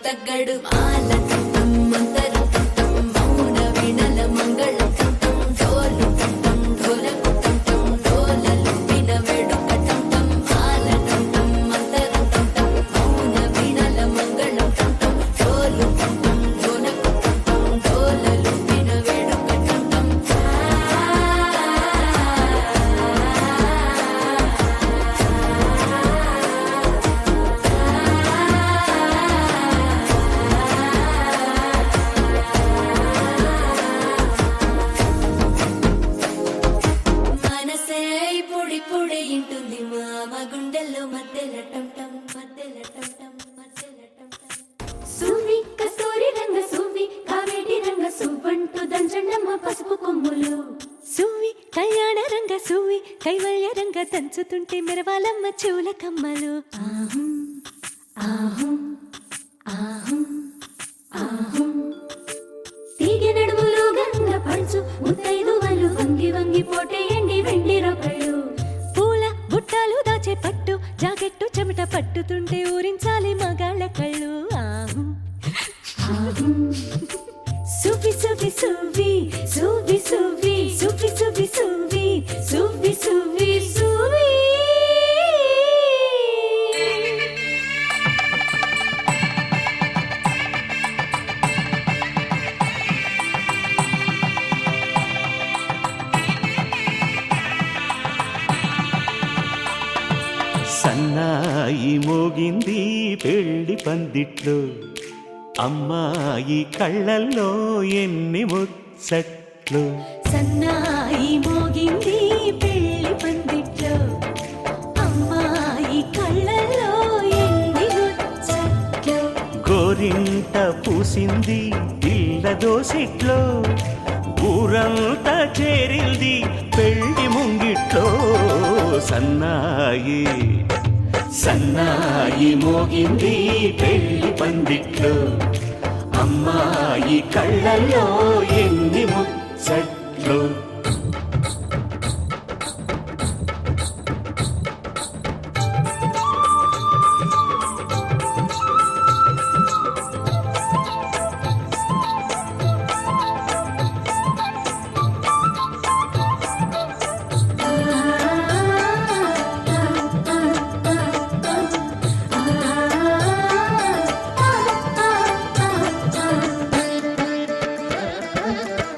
తగ్గడు మాలకం మంతరం మౌన వినల మంగళం డోలు ఢోలకు డోలలు విన వేడుకటం మాలకం మంతరం మౌన వినల మంగళం డోలు ఢోలకు డోలలు విన వేడుకటం పొడి ఇంటుంది మామ గుండెల్లో మధ్యల టంటం మధ్యల టంటం మధ్యల టంటం సువి కస్తూరి రంగ సువి కావేటి రంగ సువంటు దంచండమ్మ పసుపు కొమ్ములు సువి కళ్యాణ రంగ సువి కైవల్య రంగ దంచుతుంటే మెరవాలమ్మ చెవుల కమ్మలు ఆహం ఆహం ఆహం ఆహం తీగ నడుములు గంగ పంచు ముత్తైదువలు వంగి వంగి పోటేయండి వెండి రొకళ్ళు బుట్టాలు దాచే పట్టు జాకెట్టు చెమట పట్టుతుంటే ఊరించాలి మగాళ్ళ కళ్ళు ఆహు సువి సువి సువి సువి సువి సువి సువి సువి సువి సువి సువి సన్నాయి మోగింది పెళ్లి పందిట్లో అమ్మాయి కళ్ళల్లో ఎన్ని ముచ్చట్లు సన్నాయి మోగింది పెళ్లి పందిట్లో అమ్మాయి కళ్ళల్లో ఎన్ని ముచ్చట్లు గోరింట పూసింది ఇళ్ళ దోసిట్లో ఊరంతా చేరింది పెళ్లి ముంగిట్లో సన్నాయి సన్నాయి మోగింది పెళ్లి పందిట్లో అమ్మాయి కళ్ళల్లో ఎన్ని ముచ్చట్లు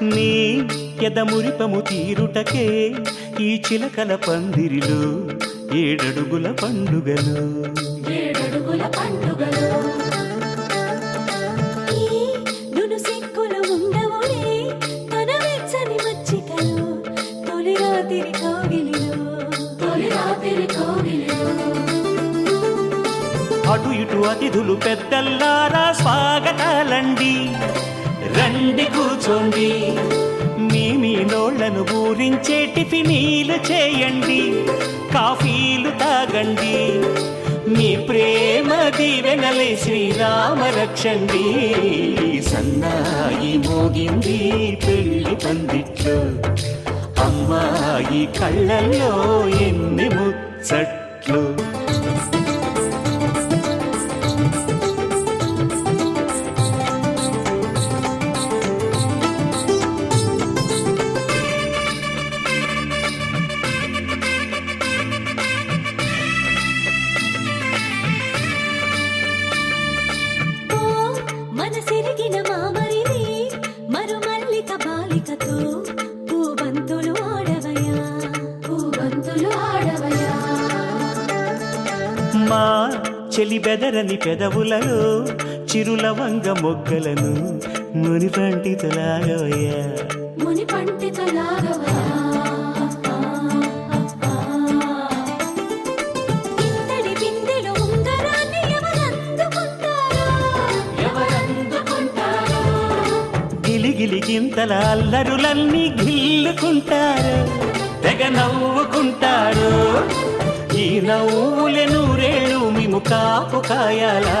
నీ ఎదమురిపము తీరుటకే ఈ చిలకల పందిరిలో ఏడడుగుల పండుగలు ఏడడుగుల పండుగలు నును సిక్కులు ఉండవులే తన వెచ్చని మచ్చికలు తొలి రాత్రి కోగిలిలో తొలి రాత్రి కోగిలిలో అటు ఇటు అతిథులు పెద్దల్లారా స్వాగతాలండి రండి కూర్చోండి మీ నోళ్లను ఊరించే టిఫినీలు చేయండి కాఫీలు తాగండి మీ ప్రేమ దీవెనలే శ్రీరామ రక్షండి సన్నాయి మోగింది పెళ్లి పందిట్లో అమ్మాయి కళ్ళల్లో ఎన్ని ముచ్చట్లు మనసిరిగిన మామరి చెలి బెదరని పెదవులలో చిరులవంగ మొగ్గలను మునిపంటితో లాగవయ్యా ముని పంటితో లాగవయా ఇంతడి బిందెలో ఉంగరాన్ని ఎవరందుకుంటారో గిలిగిలి గింతల అల్లరులన్నీ గిల్లుకుంటారు తెగ నవ్వుకుంటారు ఈ నవ్వులే నూరేళ్ళు మేము కాపు కాయాలా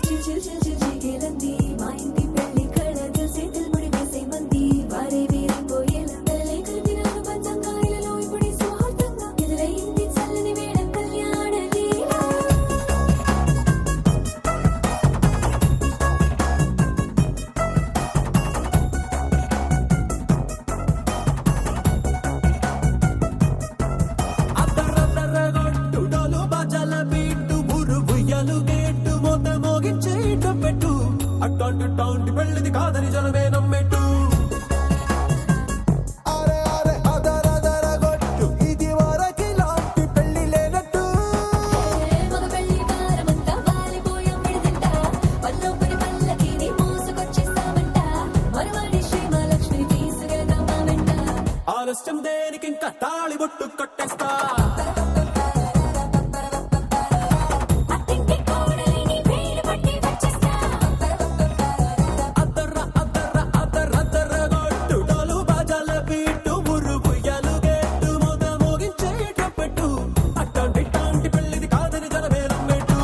చిల్ చిల్ చిల్ చిగిరంది మా ఇంటి పెళ్లి కళలు చేతులు ముడి వేసే మంది వారే వీరిపోయేలా తలలే కలిపినారు పంచంగాయలలో ఇప్పుడు సువార్తంగా ఎదురయింది చల్లని వేళ కళ్యాణ లీల అద్దరద్దరగొట్టుడలు బజల బీటు బురు బుయ్యలు గేటు మోత మోగించేట పెట్టు అట్టాంటి టాంటి పెళ్ళిది కాదని జనమే నమ్మెట్టు అరే అరే అదరదరగొట్టు ఇది వరకి లాంటి పెళ్లి లేనట్టు మగ పెళ్లి వారమంతా వాలిపోయాం విడిదింట పల్లోపడి పల్లకిని మోసుకొచ్చేస్తామంట మరవాడి శ్రీమహాలక్ష్మిని తీసుకెళ్దాం మా వెంట ఆలస్యం దేనికి ఇంకా తాళి బొట్టు కొట్టేస్తా అత్తింటి కోడలిని వేలు పట్టి వచ్చేస్తా అద్దర్ర అద్దర్ర అద్దరద్దరగొట్టుడలు బజల బీటు బురు బుయ్యలు గేటు మోత మోగించేట పెట్టు అట్టాంటి టాంటి పెళ్ళిది కాదని జనమే నమ్మెట్టు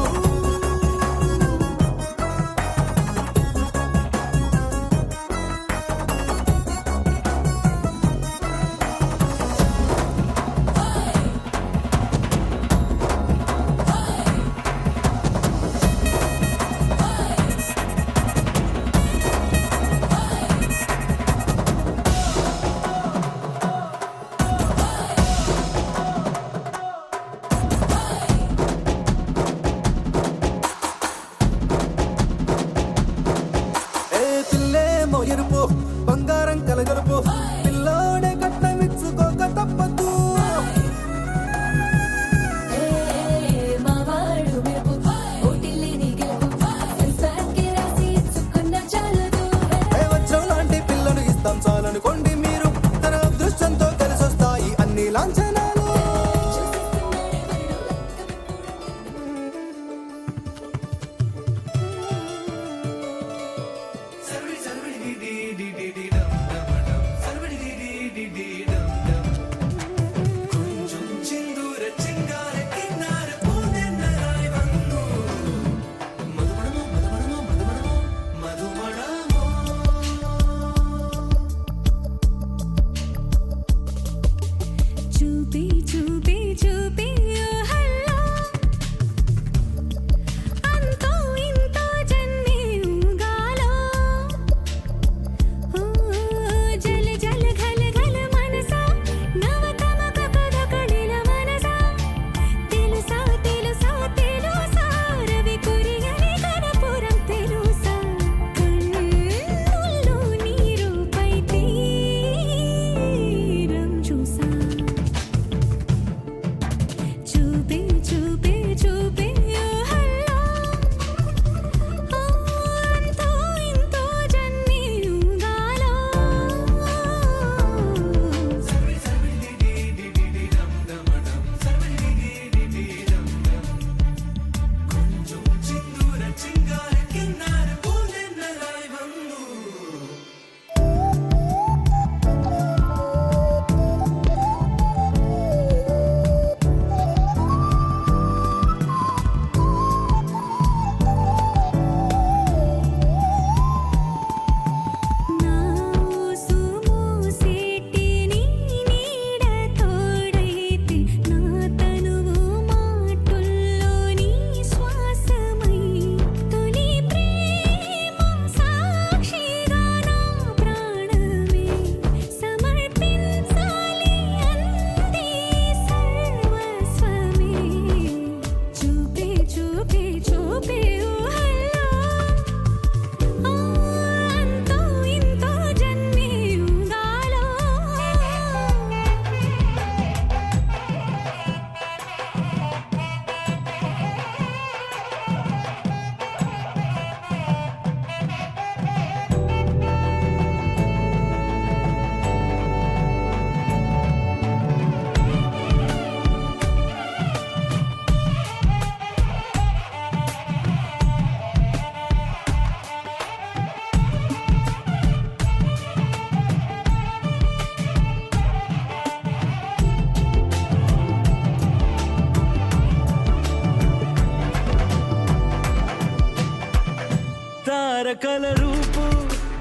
తారకల రూపు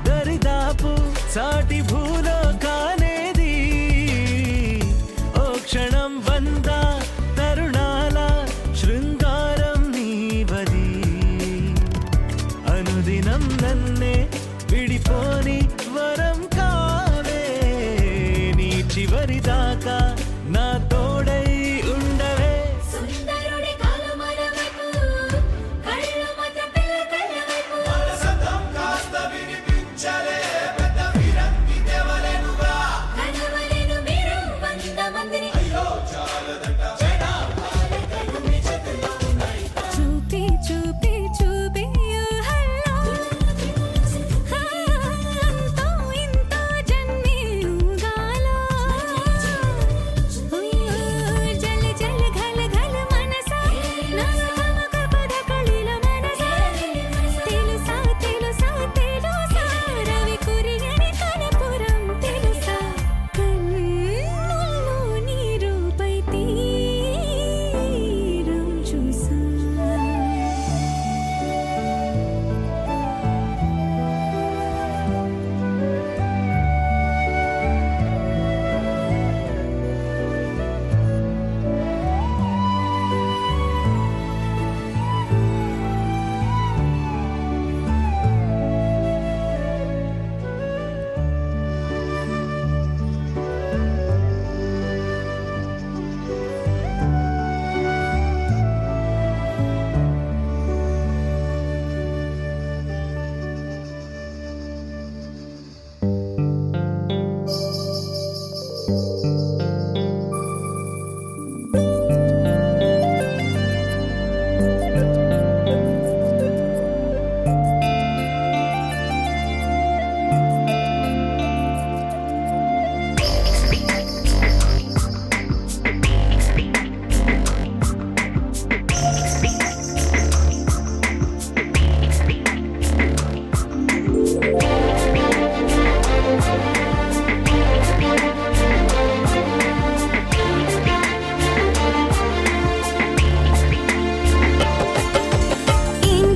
దరిదాపు సాటి భూలోకానేది ఓ క్షణం వంద తరుణాల శృంగారం నీవది అనుదినం నన్నే విడిపోని వరం కావే నీ చివరి దాకా నా తోడై ఉండవే సుందరుడి కాలు మన వైపు కళ్ళు మాత్రం పిల్ల కళ్ళ వైపు కనవలేను మీరు 100 మందిని చూపి చూపి చూపి ఊహల్లో అంతో ఇంతో జన్మే ఊగాలో జల్ జల్ ఘల్ ఘల్ మనసా నమక పద కళిల మనసా తెలుసా తెలుసా తెలుసా రవి కురియని కనపురం తెలుసా కన్నుల్లో నీ రూపై తీరం చూసా ఏం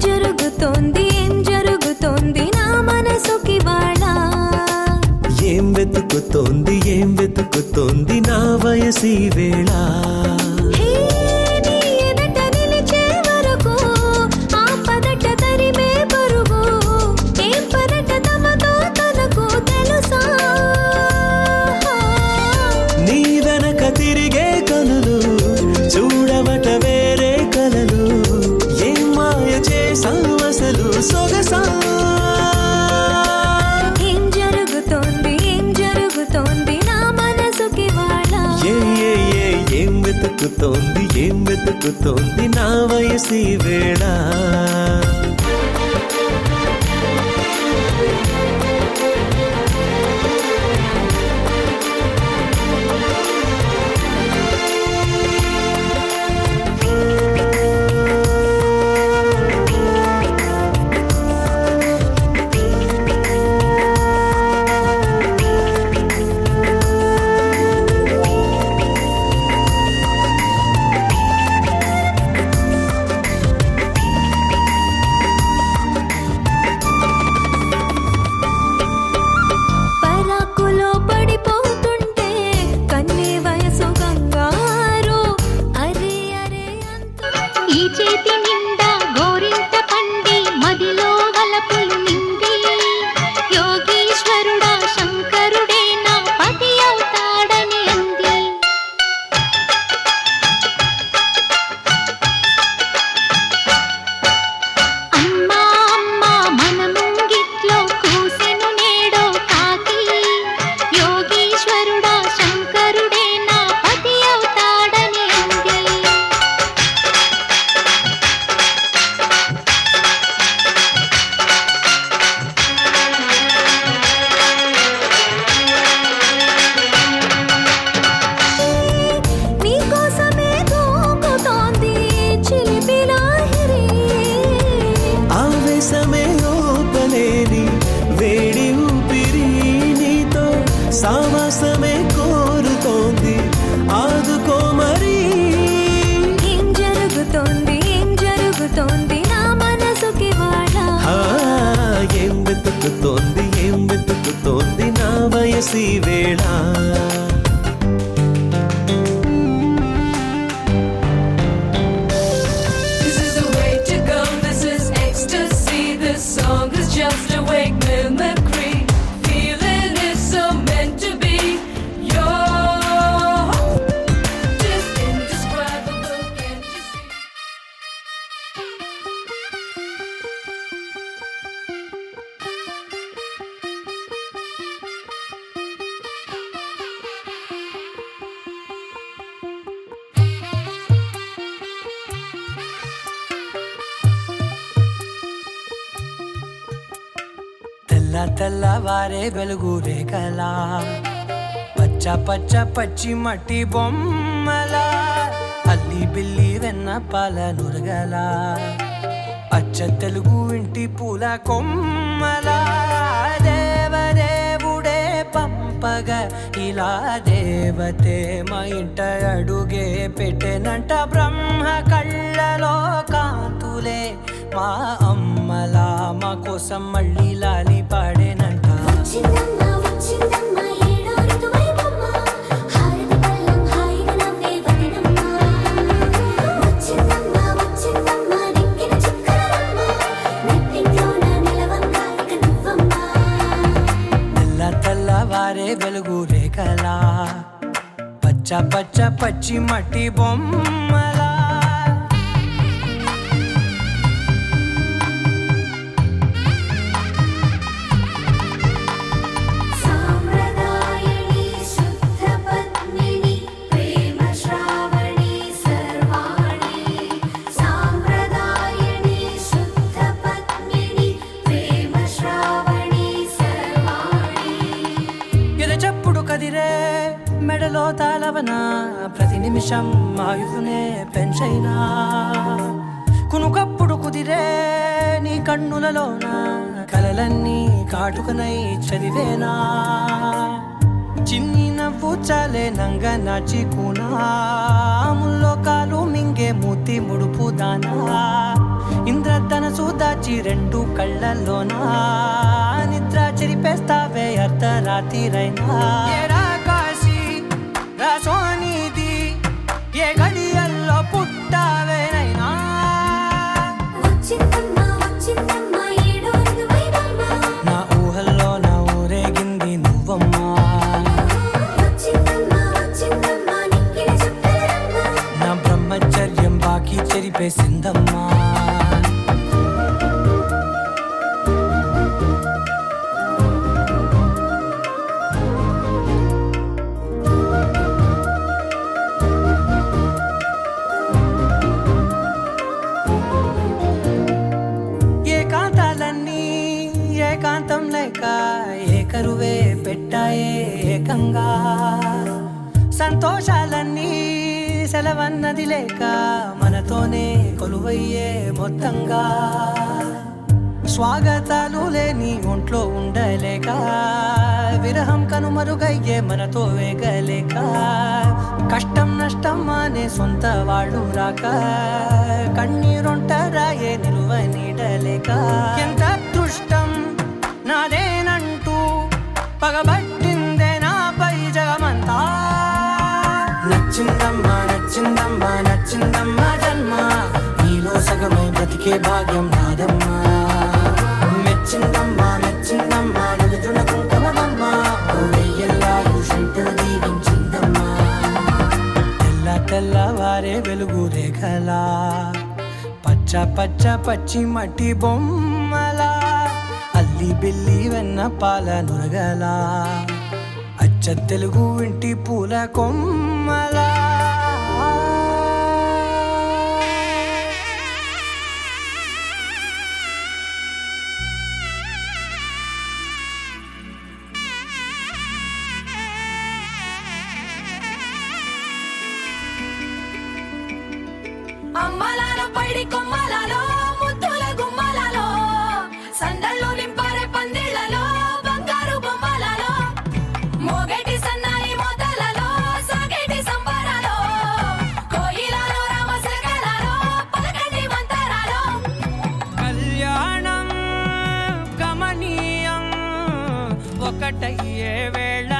జరుగుతోంది నా మనసుకి వాళ్ళ ఏం వెతుకుతోంది నా వయసి వేళ హే నీ ఎదట నిలిచే వరకు ఆ పదట తరిమే పరుగు ఏం పదట తమతో తనకు తెలుసా నీ వెనక తిరిగే కనులు చూడవట వేరే కలలు ఏం మాయ చేసావు అసలు సొగసా ఏం జరుగుతోంది నా మనసుకి వాళ్ళ ఏం వెతుకుతోంది నా వయసి వేళ ఎక్స్టసీ వేళ This is the way to go, this is ecstasy. This song is just a wake mimicry. Feeling is so meant to be. You're just indescribable, can't you see? తెల్ల తెల్లవారే వెలుగు రేఖలా పచ్చ పచ్చ పచ్చి మట్టి బొమ్మలా అల్లి బిల్లి వెన్న పాల నురగలా అచ్చ తెలుగు ఇంటి పూల కొమ్మలా దేవదేవుడే పంపగా ఇలా దేవతే మా ఇంట అడుగే పెట్టెనంట బ్రహ్మ కళ్ళలో కాంతులే మా అమ్మలా మా కోసం మళ్ళీ లాలి పాడేనంట వచ్చిందమ్మ వచ్చిందమ్మ ఏడో ఋతువైవమ్మ హారతి పళ్ళం హాయిగా నవ్వే వదినమ్మ వచ్చిందమ్మ వచ్చిందమ్మ నెక్కిన చుక్కలమ్మ నెట్టింట్లోన నిలవంగా ఇక నువ్వమ్మ తెల్ల తెల్లవారే వెలుగు రేఖలా పచ్చ పచ్చ పచ్చి మట్టి బొమ్మలా సాంప్రదాయని శుద్ధ పద్మిని ప్రేమ శ్రావణి సర్వాణి సాంప్రదాయని శుద్ధ పద్మిని ప్రేమ శ్రావణి సర్వాణి ఎద చప్పుడు కదిరే మెడలో తాళవన ప్రతి నిమిషం ఆయువునే పెంచైనా కునుకప్పుడు కుదిరే నీ కన్నులలోన కలలన్నీ కాటుకనై చదివేనా చిన్ని నవ్వు చాలే నంగ నాచి ముల్లోకాలు మింగే మూతి ముడుపు దానా ఇంద్రధనసు దాచి రెండు కళ్ళల్లోనా నిద్ర చెరిపేస్తావే అర్ధరాత్రిరైనా ఏరా కాశీ రా సోనిది ఏ గడియల్లో పుట్టావేనైనా వచ్చిందమ్మ వచ్చిందమ్మ ఏడో ఋతువైవమ్మ నా ఊహల్లో నా ఊరేగింది నువ్వమ్మా వచ్చిందమ్మ వచ్చిందమ్మ నెక్కిన చుక్కలమ్మ నా బ్రహ్మచర్యం బాకీ చెరిపేసిందమ్మా ఏకాంతాలన్నీ ఏకాంతం లేక ఏకరువే పెట్టాయే ఏకంగా సంతోషాలన్నీ సెలవన్నది లేక మనతోనే కొలువయ్యే మొత్తంగా స్వాగతాలు లేని ఒంట్లో ఉండలేక విరహం కనుమరుగయ్యే మనతో వేగలేక కష్టం నష్టం అనే సొంత వాళ్ళు రాక కన్నీరొంటరాయే నిలువ నీడలేక ఎంత అదృష్టం నాదేనంటూ పగబట్టిందే నాపై జగమంతా నచ్చిందమ్మా నచ్చిందమ్మా నచ్చిందమ్మా జన్మ నీలో సగమై బ్రతికే భాగ్యం నాదమ్మా మెచ్చిందమ్మా మెచ్చిందమ్మా నలుగున కుంకుమమ్మా వెయ్యల్లారు శంకరు దీవించిందమ్మా తెల్ల తెల్లవారే వెలుగు రేఖలా పచ్చ పచ్చ పచ్చి మట్టి బొమ్మలా అల్లి బిల్లి వెన్న పాల నురగలా అచ్చ తెలుగు ఇంటి పూల కొమ్మలా అమ్మలాలో పైడి కొమ్మలలో ముద్దుల గుమ్మలలో సందళ్ళు నింపారే పందిళ్లలో బంగారు బొమ్మలలో మోగేటి సన్నాయి మోతలలో సాగేటి సంబరాలో కోయిలలో రామశకలలో పలకండి మంతరాలో కళ్యాణం గమనీయం ఒకటయ్యే వేళ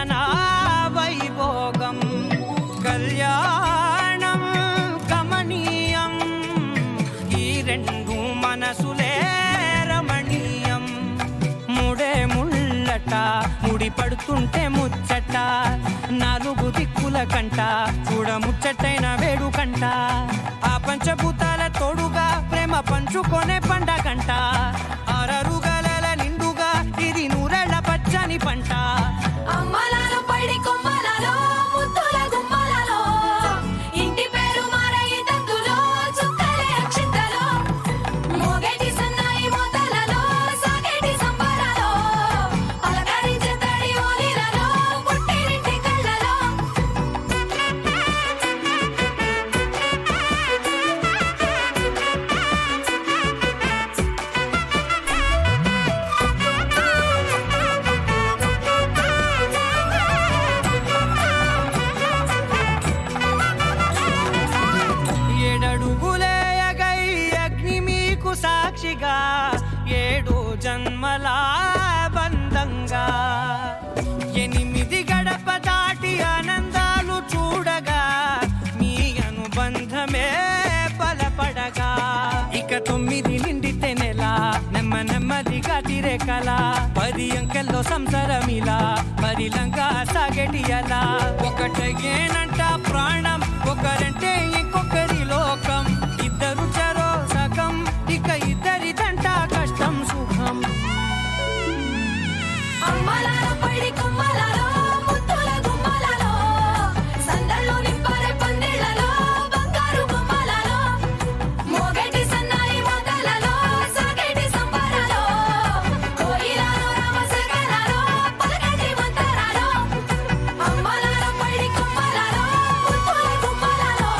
పడుతుంటే ముచ్చట నాలుగు దిక్కుల కంట చూడ ముచ్చటైన వేడు కంట ఆ పంచభూతాల తోడుగా ప్రేమ పంచుకొనే పండగంట ఆరరుగల నిండుగా ఇది నూరెళ్ళ పచ్చని పంట అమ్మలాలో పడి కొమ్మలలో ముద్దుల గుమ్మలలో ఇంటి పేరు మారయి తందులో చుక్కలే అక్షింతలో మోగేటి సన్నాయి మోతలలో సాగేటి సంబరాలో అలకరించే తడి ఓలిలలో పుట్టినింటి కళ్ళలో ఏడడుగులేయగై అగ్ని మీకు సాక్షిగా 7 జన్మల బంధంగా 8 గడప దాటి ఆనందాలు చూడగా మీ అనుబంధమే బలపడగా ఇక 9 నిండితే నెల నెమ్మదిగా తిరే కల 10 అంకెల్లో సంసారమిలా పరిలంగా సాగటియలా ఒకటేనంట ప్రాణం ఒకరంటే ఇంకొకరి లోకం ఇద్దరు చరో సగం ఇక ఇద్దరిదంట కష్టం సుఖం అమ్మలాలో పడి కొమ్మలలో ముద్దుల గుమ్మలలో సందళ్ళు నింపరే పందిళ్ళలో బంగారు బొమ్మలలో మోగేటి సన్నాయి మోతలలో సాగేటి సంబరాలో కోయిలలో రామసగనాలో పలకటి మంతరాలో అమ్మలాలో పడి కొమ్మలలో ముద్దుల గుమ్మలలో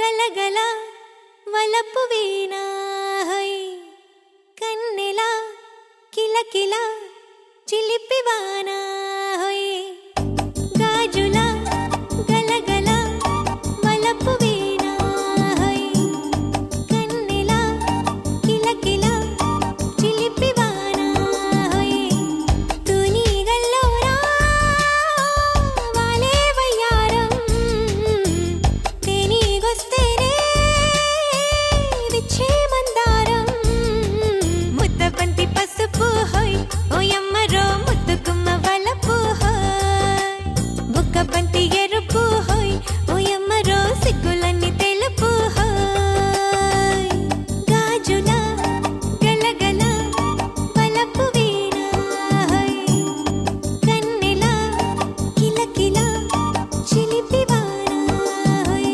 గలగల వలపు వీణా హై కన్నెల కిలకిల చిలిపివానా హై గాజుల గలగల వలపు వీణా హై కన్నెల కిలకిల చిలిపివానా హై తుని గల్లోరా వాలే వయ్యారం తేనీగొస్తేనే విచ్చే మందారం ముద్దబంతి పసుపు హోయ్ ఓయమ్మరో ముద్దుగుమ్మ వలపు హోయ్ బుగ్గబంతి ఎరుపు హోయ్ ఓయమ్మరో సిగ్గులన్నీ తెలుపు హోయ్ గాజుల గలగల వలపు వీణా హోయ్ కన్నెల కిలకిల చిలిపివానా హోయ్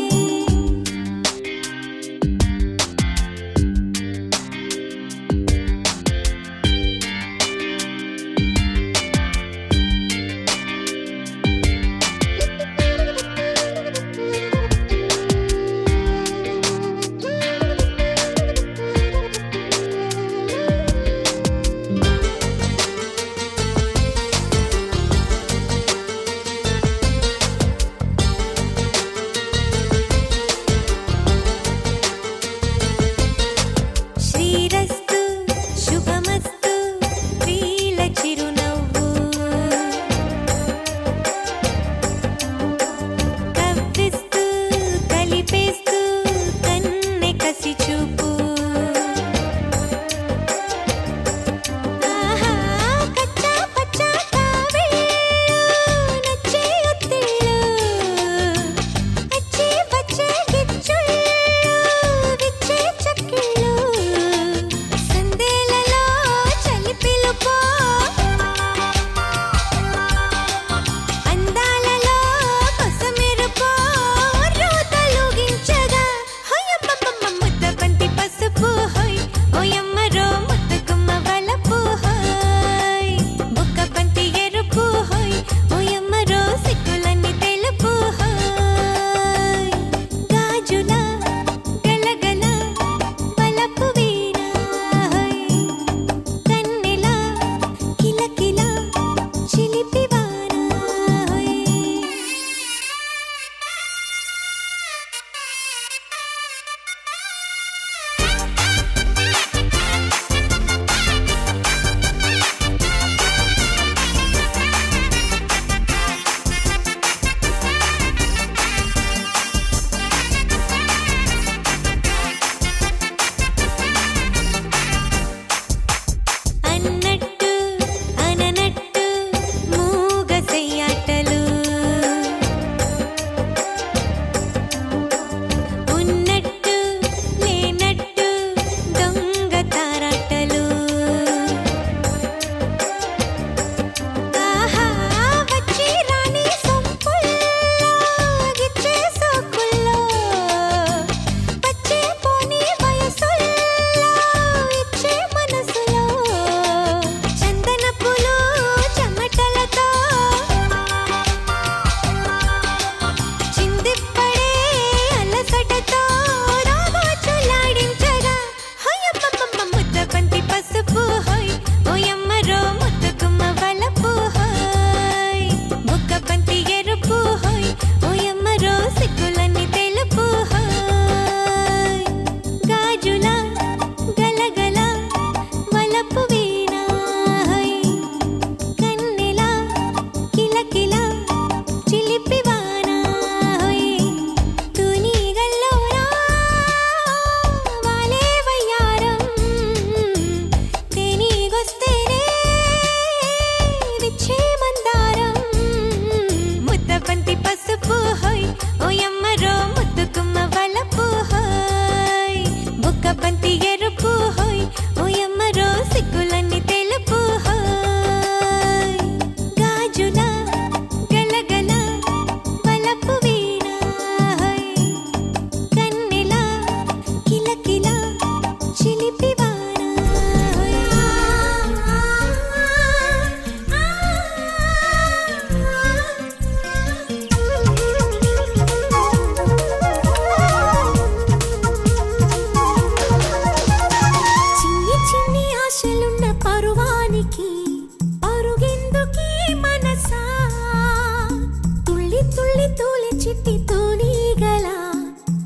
చిట్టి తూనీగల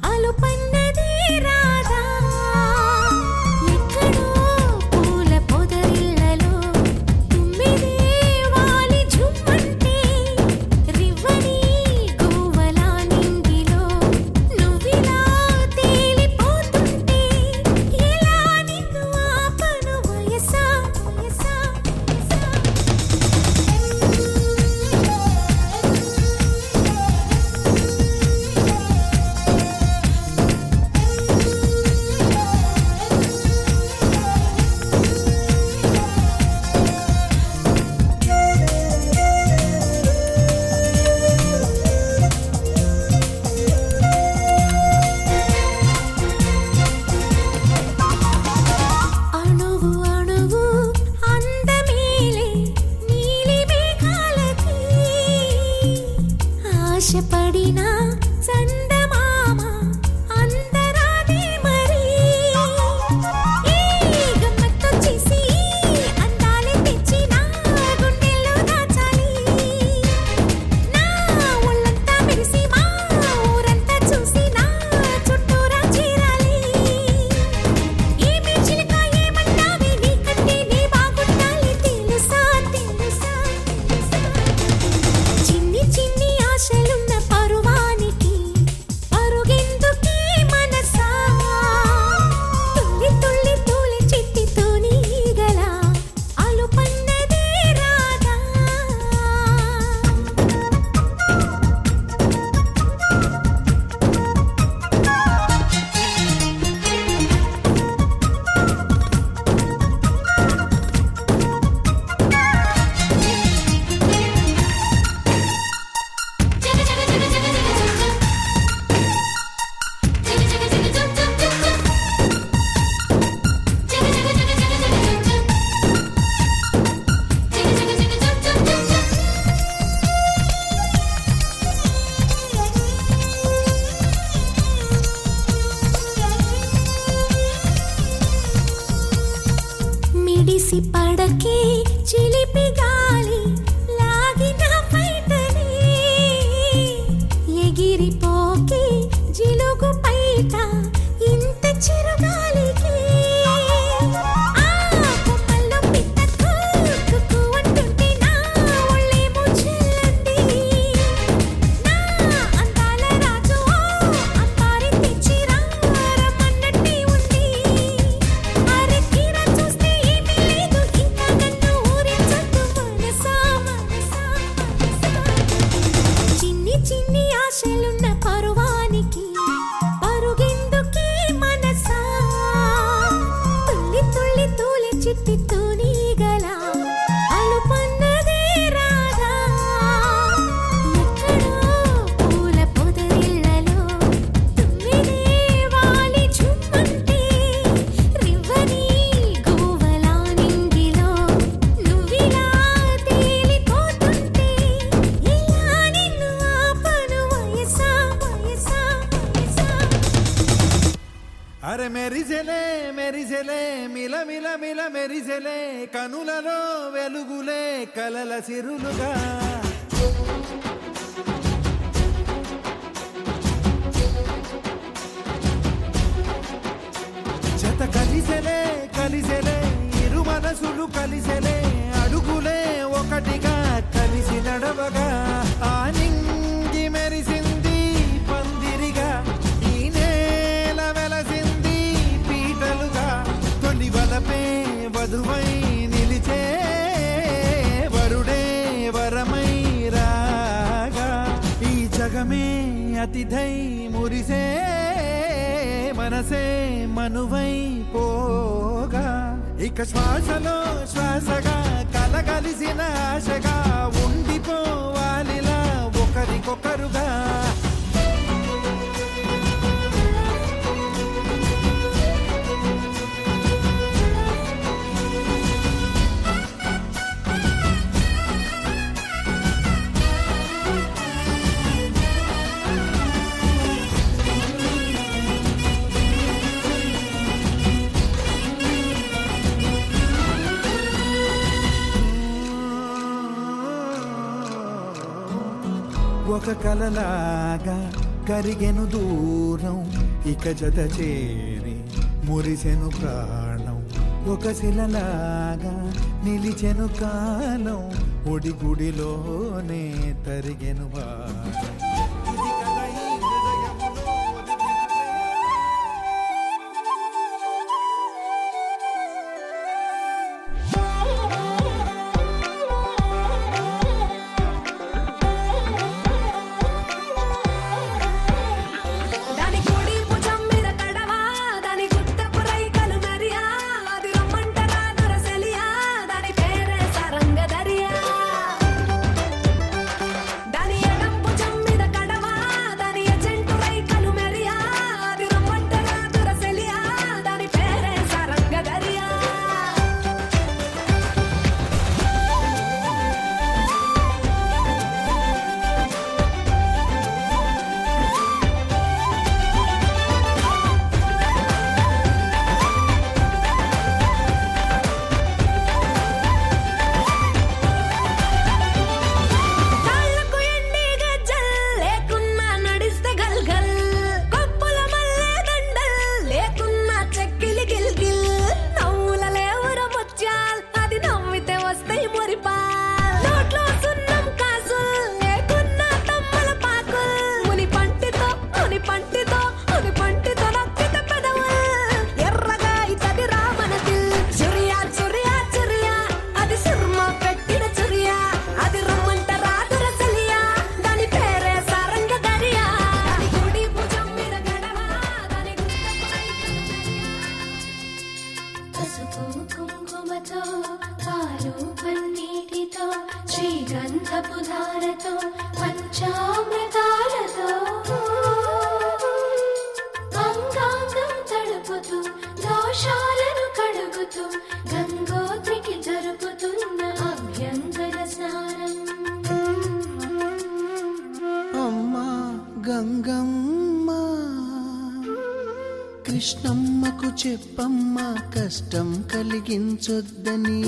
అలుపన్నది రాధా ఎక్కడో పూల పొదరిళ్ళలో తుమ్మిదే వాలి ఝుమ్మంటే రివ్వని గువ్వలా నింగిలో నువ్విలా తేలిపోతుంటే ఎలా నిన్ను ఆపను వయసా వయసా అణువు అణువు అందమేలే నీలి మేఘాలకి ఆశపడిన చందమామ అందరాదే మరి ఈ గమ్మత్తు చేసి అందాలే తెచ్చి నా గుండెల్లో దాచాలి నా ఒళ్ళంతా మెరిసి మా ఊరంతా చూసి నా చుట్టూరా చేరాలి ఏమే చిలక ఏమంటావే నీకంటే నీ బాగుండాలి తెలుసా తెలుసా తెలుసా చిన్ని చిన్ని ఆశలున్న పరువానికి పరుగెందుకే మనసా తుల్లి తుల్లి తూలి చిట్టి తూనీగల అలుపన్నదే రాధా మిడిసి పడకే చిలిపి గాలి లాగిన బయటనే ఎగిరిపోకే జిలుగు పైట ఇంత చిరుగాలికి ఆ కొమ్మల్లో పిట్ట కుక్కు అంటుంటే నా ఒళ్ళేమో చెల్లంది నా అందాల రాజు అంబారి తెచ్చి రమ్మన్నట్టే ఉంది అరే తీరా చూస్తే ఏమీ లేదు ఇంకా నన్ను ఊరించొద్దు మనసా మనసా మనసా చిన్ని చిన్ని ఆశలున్న పరువానికి పరుగెందుకే మనసా తుల్లి తుల్లి తూలి చిట్టి తూనీగల అలుపన్నదే రాధా ఎక్కడో పూల పొదరిళ్ళలో తుమ్మిదే వాలి ఝుమ్మంటే రివ్వని గువ్వలా నింగిలో నువ్విలా తేలిపోతుంటే ఎలా నిన్ను ఆపను వయసా వయసా వయసా అరే మెరిసెలే మెరిసెలే మిల మిల మిల మెరిసెలే కనులలో వెలుగులే కలల సిరులుగా జత కలిసెలే కలిసెలే ఇరు మనసులు కలిసెలే అడుగులే ఒకటిగా కలిసి నడవగా ఆ నింగి మెరిసింది పందిరిగా ఈ నేల వెలసింది పీటలుగా తొలి వలపే వధువై నిలిచే వరుడే వరమై రాగా ఈ జగమే అతిథై మురిసే మనసే మనువై పోగా ఇక శ్వాసలో శ్వాసగా కలగలిసిన ఆశగా ఉండిపోవాలిలా ఒకరికొకరుగా ఒక కలలాగా కరిగెను దూరం ఇక జత చేరి మురిసెను ప్రాణం ఒక శిలలాగా నిలిచెను కాలం ఒడి గుడిలోనే తరిగెను వారం. ఇది కదా ఈ హృదయంలో ఒదిగిన దాని కుడి భుజం మీద కడవా దాని గుట్టపు రైకలు మరియా అది రమ్మంటరా దొరసలియా దాని పేరే సరంగ దరియా దాని ఎడం భుజం మీద కడవా దాని ఎజెంటు రైకలు మరియా అది రమ్మంటరా దొరసలియా దాని పేరే సరంగ దరియా కాళ్ళకు ఎండి గజ్జల్ లేకున్నా నడిస్తే గల్గల్ కొప్పుల మల్లె దండల్ లేకున్నా చెక్కిలి గిల్గిల్ నవ్వుల లేవుర ముత్యాల్ అది నవ్వితే వస్తాయి మురిపాల్ నోట్లో సున్నం కాసుల్ లేకున్నా తమ్మల పాకుల్ ముని పంటితో నొక్కితే పెదవుల్ ఎర్రగా ఇతది రామనతిల్ చురియా చురియా చురియా అది సుర్మ పెట్టిన చురియా అది రమ్మంట రాదురసలియా దాని పేరే సారంగ దరియా దాని కుడి భుజం మీద గడవా దాని పసుపు కుంకుమతో పాలు పన్నీటితో శ్రీగంధపు ధారతో పంచామృతాలతో అంగాంగం తడుపుతూ దోషాలను కడుగుతూ గంగోత్రికి జరుపుతున్న అభ్యంగన స్నానం అమ్మా గంగమ్మ కృష్ణమ్మకు చెప్పమ్మ కష్టం కలిగించొద్దని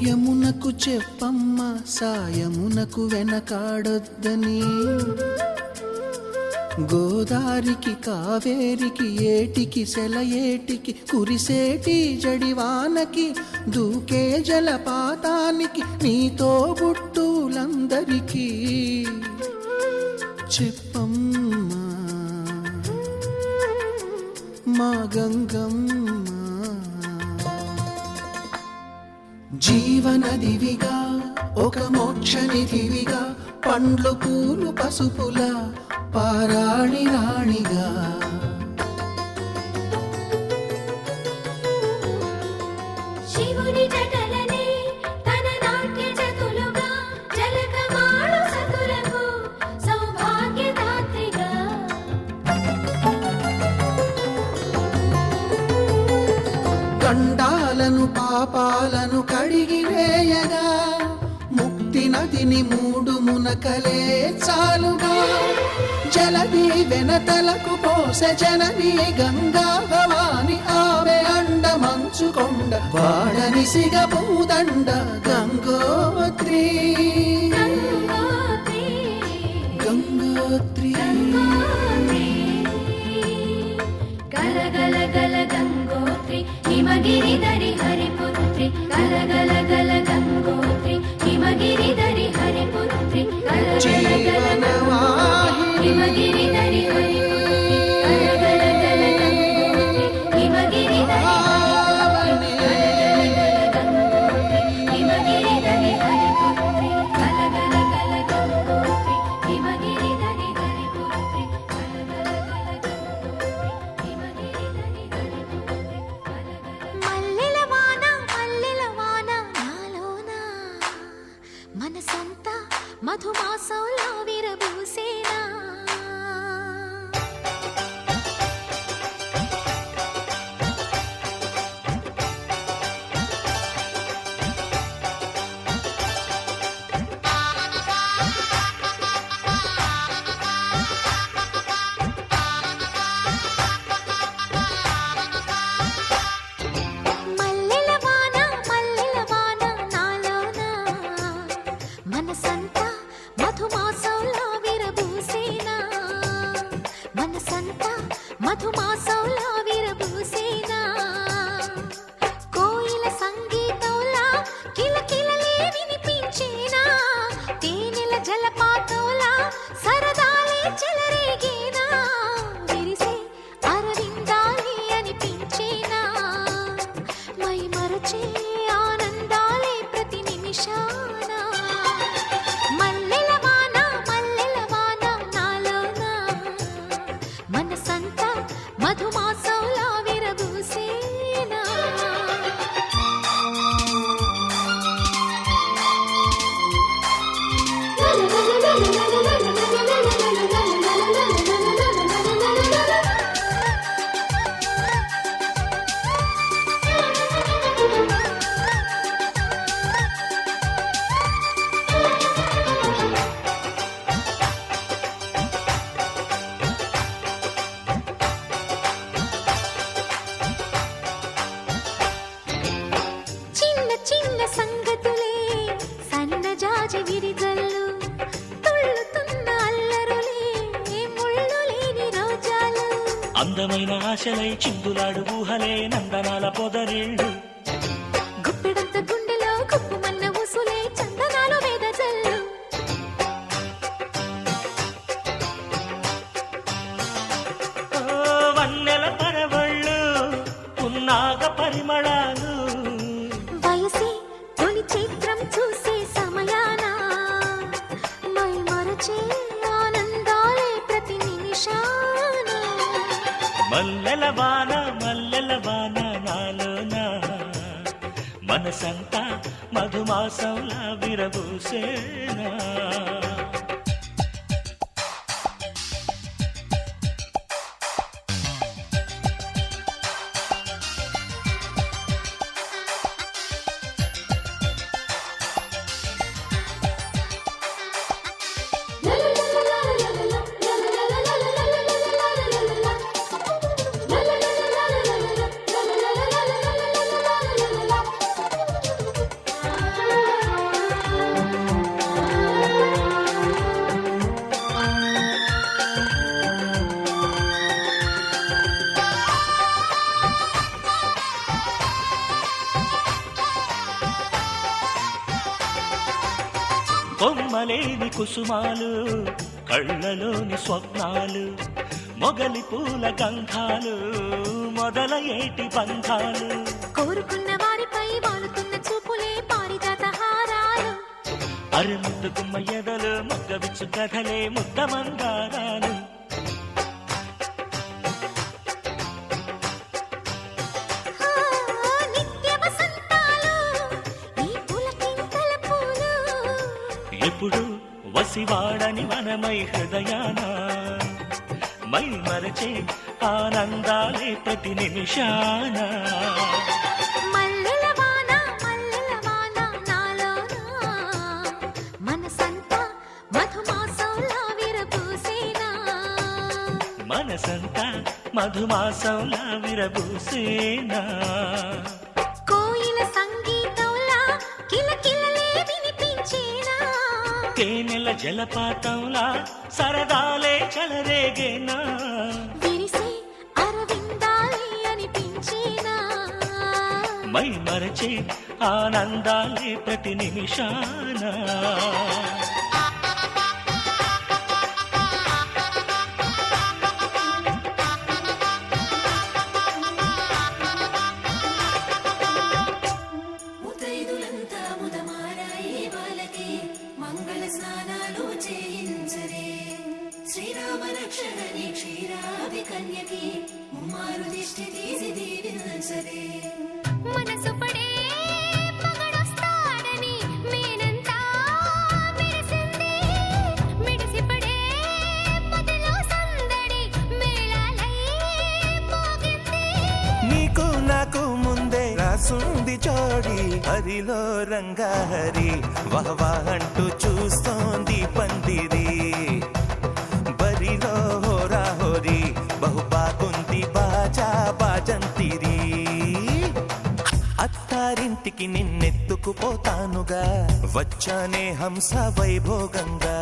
యమునకు చెప్పమ్మ సాయమునకు వెనకాడొద్దని గోదారికి కావేరికి ఏటికి సెలయేటికి కురిసేటి జడివానకి దూకే జలపాతానికి నీతో బుట్టులందరికీ చెప్పమ్మా మా గంగమ్మ జీవనదివిగా ఒక మోక్షనిధివిగా పండ్లు పూలు పసుపుల పారాణి రాణిగా శివుని జటలనే తన నాట్య చతులుగా జలకమాడు సతులకు సౌభాగ్యదాత్రిగా గండాలను పాపాలను కడిగివేయగా ముక్తి నదిని మూడు మునకలే చాలుగా జలది వెనతలకు పోసె జనని గంగా భవాని ఆమె అండ మంచుకొండ వాడని సిగ పూదండ గంగోత్రి గంగోత్రి గల గల గల గంగోత్రి హిమగిరిధరి హరిపుత్రి గల గల గల గంగోత్రి హిమగిరిధరి హరిపుత్రి గల గల గల గంగోత్రి హిమగిరిధరి హరిపుత్రి గల గల గల గంగోత్రి హిమగిరిధరి హిమగిరిధరి హరిపుత్రి గల గల గల గంగోత్రి హిమగిరిధరి హరిపుత్రి గల గల గల గంగోత్రి హిమగిరిధరి హరిపుత్రి మల్లెల వాన నాలోన మనసంతా మధుమాసంలా విరబూసేనా మల్లెల వాన నాలోన మనసంతా మధుమాసంలా విరబూసేనా మనసంతా మధుమాసంలా విరబూసేనా కోయిల సంగీతంలా కిలకిలలే వినిపించేనా తేనెల జలపాతంలా సరదాలే చెలరేగేనా విరిసే అరవిందాలే అనిపించేనా మై మరచే ఆనందాలే ప్రతి నిమిషాన మల్లెల వాన నాలోన మనసంతా మధుమాసంలా విరబూసేనా చిన్న చిన్న సంగతులే సన్నజాజి విరిజల్లు తుళ్ళుతున్న అల్లరులే ముళ్ళు లేని రోజాలు అందమైన ఆశలై చిందులాడు ఊహలే నందనాల పొదరిళ్ళు గుప్పెడంత గుండెలో గుప్పుమన్న ఉసులే చందనాలు వేదజల్లు ఓ వన్నెల పరవళ్ళు పున్నాగ పరిమళాలు వయసే తొలి చిత్రం చూసే సమయాన మై మరచే ఆనందాలే ప్రతి నిమిషాన మల్లెల వాన నాలోన మనసంతా మధుమాసంలా విరబూసేనా కొమ్మలేని కుసుమాలు కళ్ళలోని స్వప్నాలు మొగలి పూల గంధాలు మొదలయేటి బంధాలు కోరుకున్న వారిపై వాలుతున్న చూపులే పారిజాత హారాలు అరుముద్దు గుమ్మ ఎదలు మొగ్గవిచ్చు కథలే ముద్ద మందారాలు నిత్య వసంతాలు ఈ పులకింతల పూలు ఎప్పుడు వసివాడని మనమై హృదయాన మై మరచే ఆనందాలే ప్రతి నిమిషాన మల్లెల వాన నాలోన మనసంతా మధుమాసంలా విరబూసేనా మనసంతా మధుమాసంలా విరబూసేనా కోయిల సంగీతంలా కిలకిలలే వినిపించేనా తేనెల జలపాతంలా సరదాలే చెలరేగేనా విరిసే అరవిందాలే అనిపించేనా మై మరచే ఆనందాలే ప్రతి నిమిషాన ముతైదులంతా ముదమారాయి బాలకి మంగళ స్నానాలు చేయించరే శ్రీరామ రక్షణని క్షీరాది కన్యకి ముమ్మారు దిష్టి తీసి దీవించరే మనసు పడే మగడొస్తాడని మేనంతా మెరిసింది మిడిసిపడే మదిలో సందడి మేళాలై మోగింది నీకు నాకు ముందే రాసుంది జోడి హరిలో రంగాహరి వహవా అంటూ చూస్తోంది పందిరి బరిలో హోరా హోరి బహు బాగుంది బాజా బాజంతిరి అత్తారింటికి నిన్నెత్తుకుపోతానుగా వచ్చానే హంస వైభోగంగా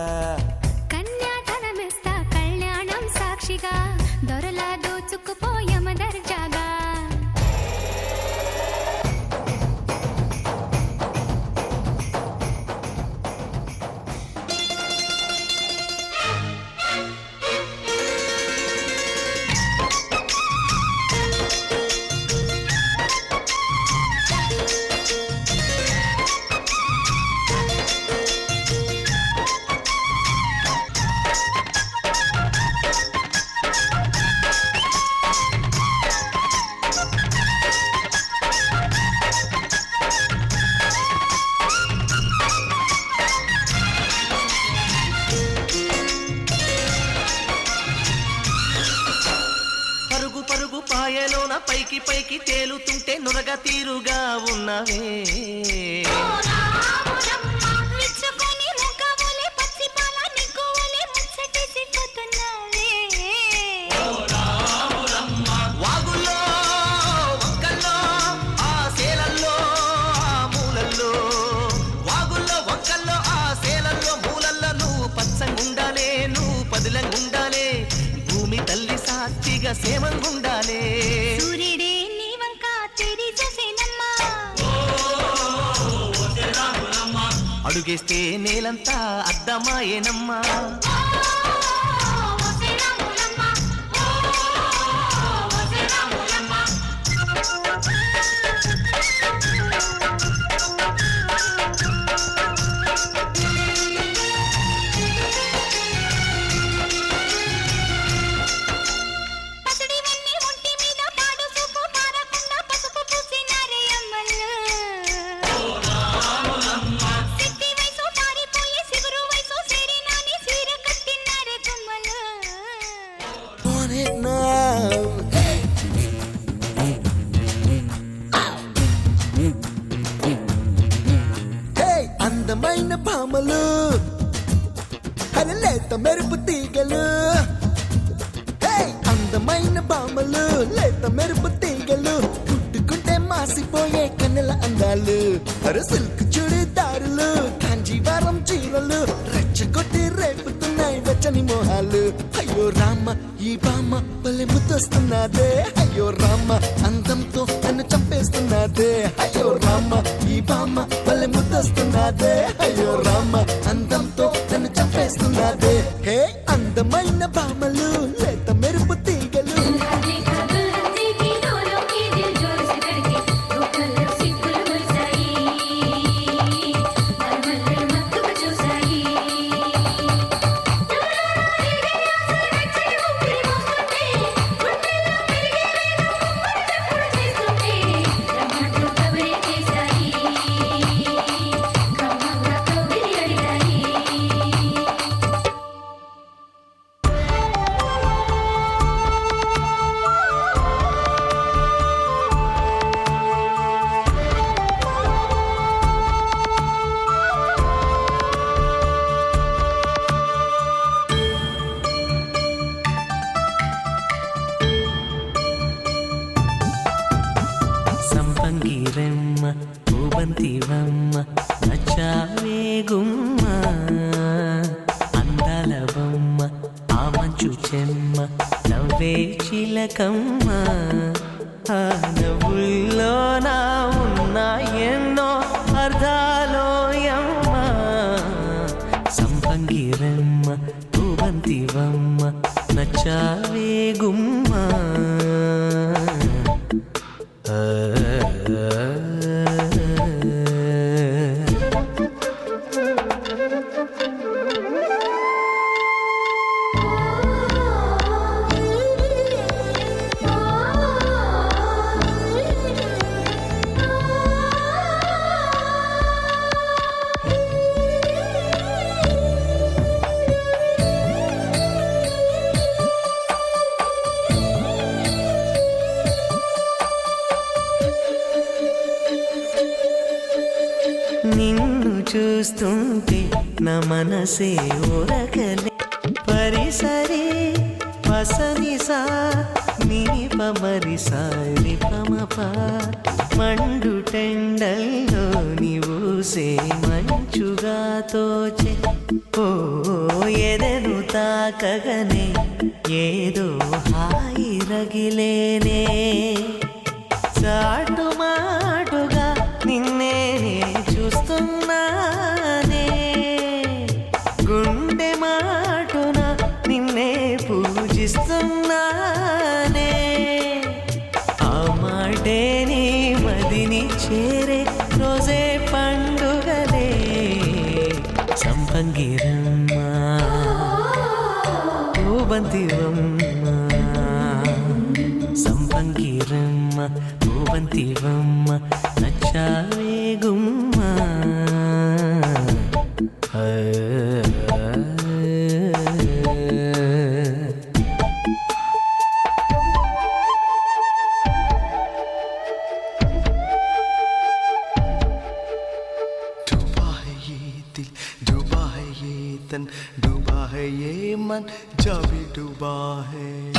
పైకి పైకి తేలుతుంటే నురగ తీరుగా ఉన్నవే వాగుల్లో వంకల్లో ఆ సేలల్లో ఆ మూలల్లో వాగుల్లో వంకల్లో ఆ సేలల్లో మూలల్లో నువ్వు పచ్చంగుండాలే నువ్వు పదిలంగుండాలే భూమి తల్లి సాక్షిగా సేమంగుండాలే సూర్యుడే నీ వంక తెరి చూసేనమ్మా అడుగేస్తే నేలంతా అద్దమాయేనమ్మా Want it now. Hey, అందమైన పామలు లేత మెరుపు తీగలు Hey, అందమైన పామలు లేత మెరుపు తీగలు పుట్టుకుంటే మాసిపోయే కన్నెల అందాలు అరే సిల్క్ చుడిదారులు కాంజీవరం చీరలు రెచ్చగొట్టి రేపుతున్నాయి వెచ్చని మోహాలు అయ్యో రామ ఈ బామ్మ పల్లె ముద్దొస్తున్నదే అయ్యో రామ అందంతో నన్ను చంపేస్తున్నదే అయ్యో రామ ఈ బామ్మ పల్లె ముద్దొస్తున్నదే అయ్యో రామ అందంతో నన్ను చంపేస్తున్నదే హే అందమైన బామ్మలు లేత మెరుపు తీగలు సంపంగిరమ్మ పూబంతివమ్మ నచ్చావే గుమ్మ అందాల బొమ్మ ఆ మంచు చెమ్మ నవ్వే చిలకమ్మ ఆ నవ్వుల్లో నా ఉన్న ఎన్నో అర్థాలోయమ్మ సంపంగిరమ్మ పూబంతివమ్మ నచ్చావే గుమ్మ నిన్ను చూస్తుంటే నా మనసే ఉరకలే పరిసరి పసనిసా నీ పమరిసారి పమప మండు టెండల్లో నీవూసే మంచుగా తోచే ఓ ఎదను తాకగనే ఏదో హాయి రగిలేనే చాటు మాటుగా నిన్నే చూస్తున్నానే గుండె మాటున నిన్నే పూజిస్తున్నానే ఆ మాటే నీ మదిని చేరే రోజే పండుగలే సంపంగిరమ్మ పూబంతివమ్మ సంపంగిరమ్మ పూబంతివమ్మ నచ్చావే గుమ్మ तन डूबा है ये मन जा भी डूबा है